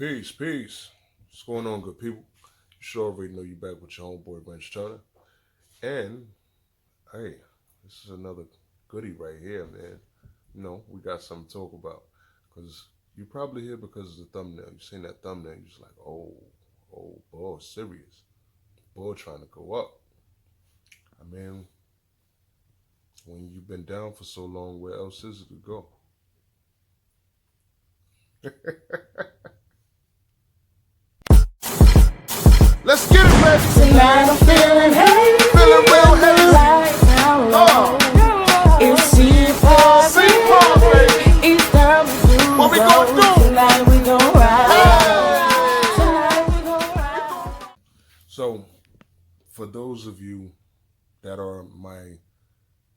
Peace, peace. What's going on, good people? You sure already know you back with your homeboy Wrenchturna. And hey, this is another goodie right here, man. We got something to talk about. Cause you probably here because of the thumbnail. You seen that thumbnail, you're just like, oh, boy, serious. Boy trying to go up. I mean, when you've been down for so long, where else is it to go? Let's get it, baby. Tonight I'm feeling happy, Feeling real happy. like now. It's C-Paul, baby. It's time to do. What we gonna do? Tonight we gon' ride. Hey! Tonight we gon' ride. So, for those of you that are my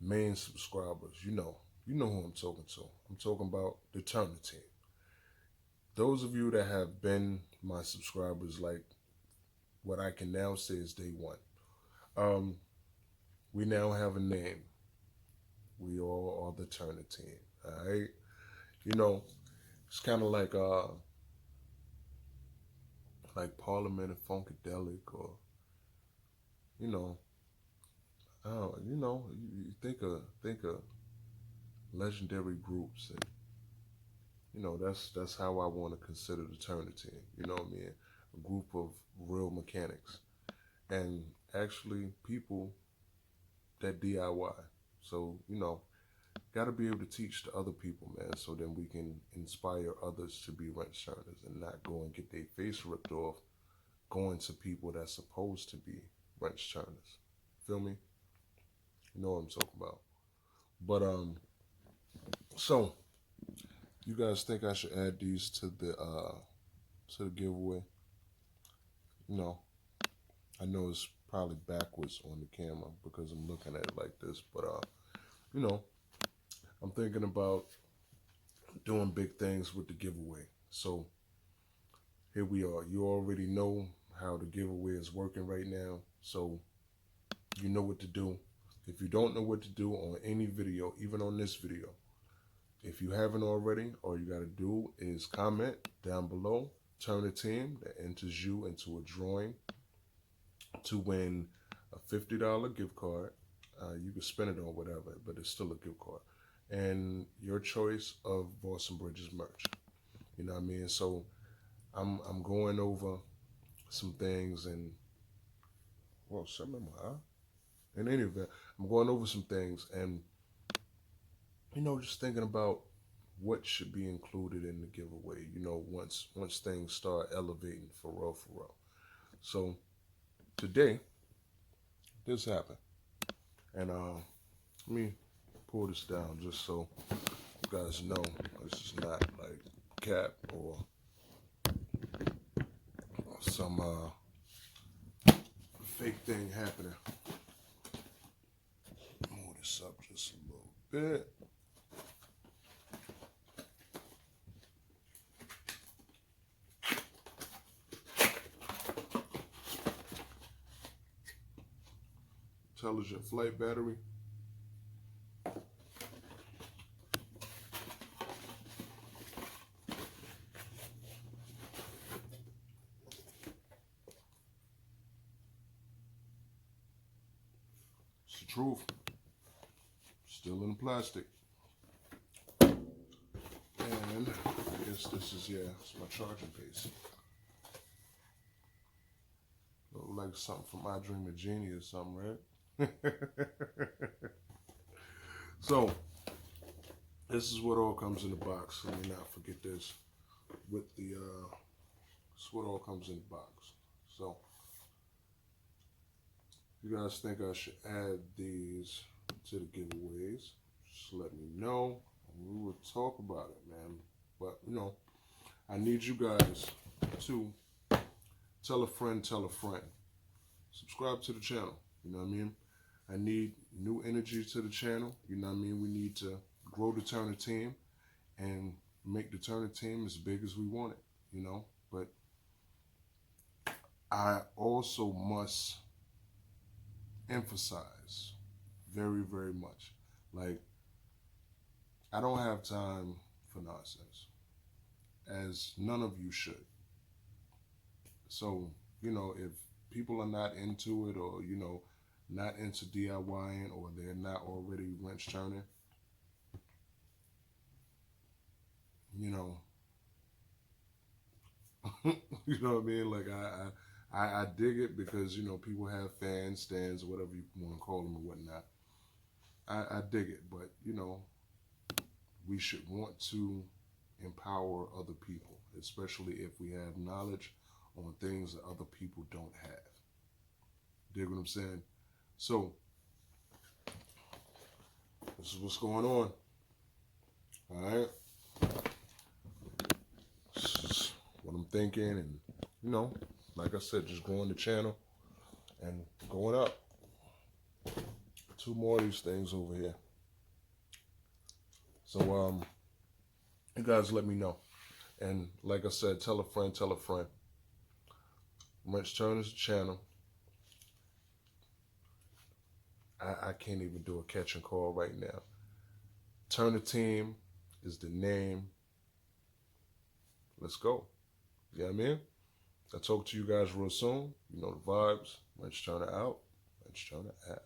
main subscribers, you know who I'm talking to. I'm talking about the Turner team. Those of you that have been my subscribers, like what I can now say is day one. We now have a name. We all are the Turner team. All right. It's kind of like Parliament and Funkadelic, or you know, you think of legendary groups, and that's how I want to consider the Turner team. You know what I mean? A group of real mechanics, and actually people that DIY. So got to be able to teach to other people, man, so then we can inspire others to be wrench turners and not go and get their face ripped off going to people that's supposed to be wrench turners. Feel me? You know what I'm talking about. But so you guys think I should add these to the giveaway? I know it's probably backwards on the camera because I'm looking at it like this, but I'm thinking about doing big things with the giveaway. So here we are. You already know how the giveaway is working right now, so you know what to do. If you don't know what to do on any video, even on this video, if you haven't already, all you got to do is comment down below, Turn a team that enters you into a drawing to win a $50 gift card. You can spend it on whatever, but it's still a gift card. And your choice of Boston Bridges merch. You know what I mean? So I'm going over some things, and in any event, I'm going over some things, and just thinking about what should be included in the giveaway. Once things start elevating for real. So today, this happened, and let me pull this down just so you guys know this is not like cap or some fake thing happening. Move this up just a little bit. Intelligent flight battery. It's the truth. Still in plastic. And I guess this is, it's my charging case. Look like something from My Dream of Genie or something, right? So, this is what all comes in the box. Let me not forget this. This is what all comes in the box. So, you guys think I should add these to the giveaways? Just let me know, and we will talk about it, man. But, I need you guys to tell a friend, subscribe to the channel, you know what I mean? I need new energy to the channel, you know what I mean? We need to grow the Turner team and make the Turner team as big as we want it, But I also must emphasize very, very much, like, I don't have time for nonsense, as none of you should. So, if people are not into it, or, not into DIYing, or they're not already wrench turning, you know, you know what I mean? Like I dig it because, people have fan stands or whatever you want to call them or whatnot. I dig it, but, we should want to empower other people, especially if we have knowledge on things that other people don't have. Dig what I'm saying? So this is what's going on. All right, this is what I'm thinking, and like I said, just growing the channel and going up. Two more of these things over here. So you guys let me know, and like I said, tell a friend, tell a friend. Wrenchturna's channel. I can't even do a catch and call right now. Turner Team is the name. Let's go. You know what I mean? I'll talk to you guys real soon. You know the vibes. Wrenchturna out. Wrenchturna out.